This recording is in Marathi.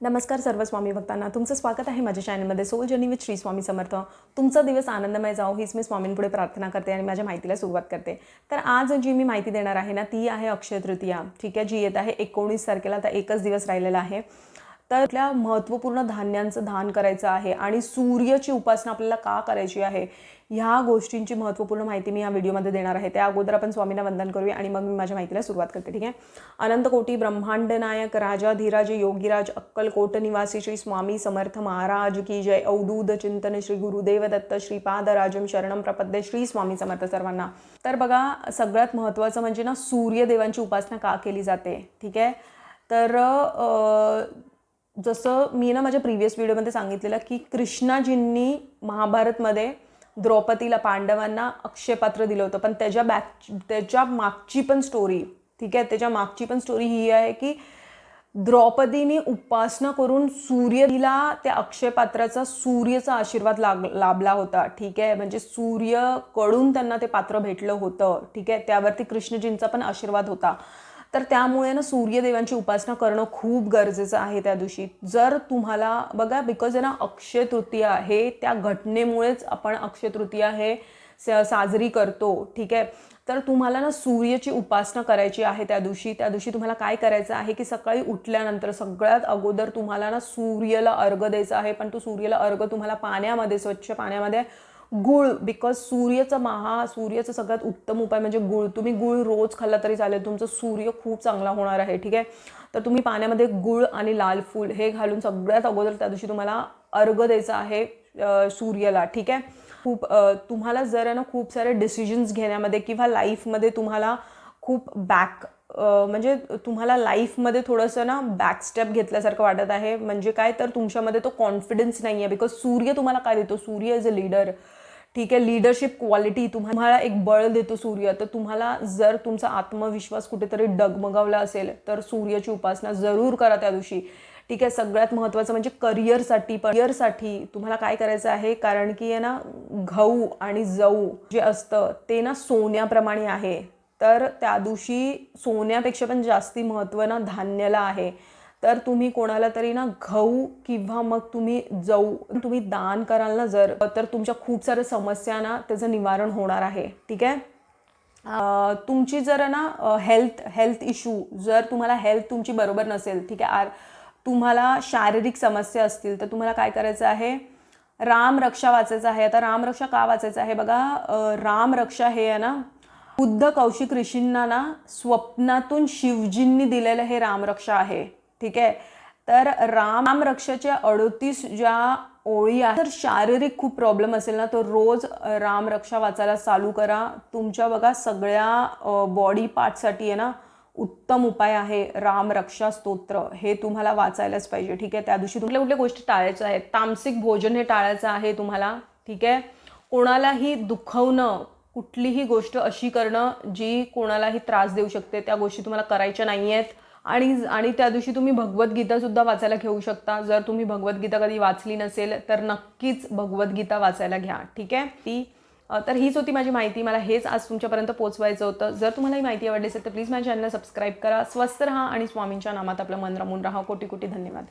नमस्कार सर्व स्वामी भक्तांना, तुमचं स्वागत आहे माझ्या चॅनलमध्ये soul journey with Shri Swami Samarth. तुमचा दिवस आनंदमय जाओ हीच मी स्वामींपुढे प्रार्थना करते आणि माझ्या माहितीला सुरुवात करते। तर आज जी मी माहिती देणार आहे ना ती आहे अक्षय तृतीया, ठीक आहे, जी येत आहे 19 तारखेला। तर एकच दिवस राहिलेला आहे। तर आपल्या महत्त्वपूर्ण धान्यांचं दान करायचं आहे आणि सूर्याची उपासना आपल्याला का करायची आहे ह्या गोष्टींची महत्त्वपूर्ण माहिती मी या व्हिडिओमध्ये देणार आहे। त्या अगोदर आपण स्वामींना वंदन करूया आणि मग मी माझ्या माहितीला सुरुवात करते, ठीक आहे। अनंत कोटी ब्रह्मांड नायक राजाधिराज योगीराज अक्कलकोट निवासी श्री स्वामी समर्थ महाराज की जय। अवधूत चिंतन श्री गुरुदेव दत्त श्रीपादराजम शरणम प्रपद्ये श्री स्वामी समर्थ सर्वांना। तर बघा, सगळ्यात महत्त्वाचं म्हणजे ना सूर्यदेवांची उपासना का केली जाते, ठीक आहे। तर जसं मी ना माझ्या प्रीवियस व्हिडिओमध्ये सांगितलेलं की कृष्णाजींनी महाभारतमध्ये द्रौपदीला पांडवांना अक्षयपात्र दिलं होतं, पण त्याच्या मागची पण स्टोरी, ठीक आहे, त्याच्या मागची पण स्टोरी ही आहे की द्रौपदीने उपासना करून सूर्याला त्या अक्षयपात्राचा सूर्याचा आशीर्वाद लाभला होता, ठीक आहे। म्हणजे सूर्याकडून त्यांना ते पात्र भेटलं होतं, ठीक आहे। त्यावरती कृष्णजींचा पण आशीर्वाद होता। तर त्यामुळे ना सूर्यदेवांची उपासना करणं खूप गरजेचं आहे त्या दिवशी। जर तुम्हाला बघा, बिकॉज आहे ना अक्षय तृतीया हे त्या घटनेमुळेच आपण अक्षय तृतीया हे साजरी करतो, ठीक आहे। तर तुम्हाला ना सूर्याची उपासना करायची आहे त्या दिवशी तुम्हाला काय करायचं आहे की सकाळी उठल्यानंतर सगळ्यात अगोदर तुम्हाला ना सूर्याला अर्घ्य द्यायचा आहे। पण तो सूर्याला अर्घ्य तुम्हाला पाण्यामध्ये, स्वच्छ पाण्यामध्ये गुळ, बिकॉज सूर्याचा सगळ्यात उत्तम उपाय म्हणजे गुळ। तुम्ही गुळ रोज खाल्ला तरी चालेल, तुमचं सूर्य खूप चांगला होणार आहे, ठीक आहे। तर तुम्ही पाण्यामध्ये गुळ आणि लाल फूल हे घालून सगळ्यात अगोदर त्या दिवशी तुम्हाला अर्घ्य द्यायचं आहे सूर्याला, ठीक आहे। तुम्हाला जर ना खूप सारे डिसिजन्स घेण्यामध्ये किंवा लाईफमध्ये तुम्हाला खूप म्हणजे तुम्हाला लाईफमध्ये थोडंसं ना बॅकस्टेप घेतल्यासारखं वाटत आहे। म्हणजे काय, तर तुमच्यामध्ये तो कॉन्फिडन्स नाही आहे। बिकॉज सूर्य तुम्हाला काय देतो, सूर्य इज अ लीडर, ठीक आहे। लीडरशिप क्वालिटी तुम्हाला एक बळ देतो सूर्य। तर तुम्हाला जर तुमचा आत्मविश्वास कुठेतरी डगमगावला असेल तर सूर्याची उपासना जरूर करा त्या दिवशी, ठीक आहे। सगळ्यात महत्त्वाचं म्हणजे करिअरसाठी तुम्हाला काय करायचं आहे, कारण की आहे ना गहू आणि जऊ जे असतं ते ना सोन्याप्रमाणे आहे। तर त्या दिवशी सोन्यापेक्षा पण जास्ती महत्त्व ना धान्याला आहे। तर तुम्ही कोणाला तरी ना गहू किंवा मग तुम्ही जऊ तुम्ही दान कराल ना जर, तर तुमच्या खूप साऱ्या समस्या ना त्याचं निवारण होणार आहे, ठीक आहे। तुमची जर ना हेल्थ इश्यू, जर तुम्हाला हेल्थ तुमची बरोबर नसेल, ठीक आहे, तुम्हाला शारीरिक समस्या असतील, तर तुम्हाला काय करायचं आहे, रामरक्षा वाचायचं आहे। आता रामरक्षा का वाचायचं आहे बघा, रामरक्षा हे आहे ना बुद्ध कौशिक ऋषींना ना स्वप्नातून शिवजींनी दिलेलं हे रामरक्षा आहे, ठीक आहे। तर रामरक्षाच्या 38 ज्या ओळी आहेत, तर शारीरिक खूप प्रॉब्लेम असेल ना तर रोज रामरक्षा वाचायला चालू करा। तुमच्या बघा सगळ्या बॉडी पार्टसाठी आहे ना उत्तम उपाय आहे रामरक्षा स्तोत्र, हे तुम्हाला वाचायलाच पाहिजे, ठीक आहे। त्या दिवशी कुठल्या गोष्टी टाळायच्या आहेत, तामसिक भोजन हे टाळायचं आहे तुम्हाला, ठीक आहे। कोणालाही दुखवणं, कुठलीही गोष्ट अशी करणं जी कोणालाही त्रास देऊ शकते, त्या गोष्टी तुम्हाला करायच्या नाही आहेत। आणि त्या दिवशी तुम्ही भगवद्गीता सुद्धा वाचायला घेऊ शकता। जर तुम्ही भगवद्गीता कधी वाचली नसेल तर नक्कीच भगवद्गीता वाचायला घ्या, ठीक आहे। तर हीच होती माझी माहिती, मला हेच आज तुमच्यापर्यंत पोहोचवायचं होतं। जर तुम्हाला ही माहिती आवडली असेल तर प्लीज माझ्या चॅनलला सबस्क्राईब करा। स्वस्थ राहा आणि स्वामींच्या नामात आपलं मन रमून राहा। कोटी कोटी धन्यवाद।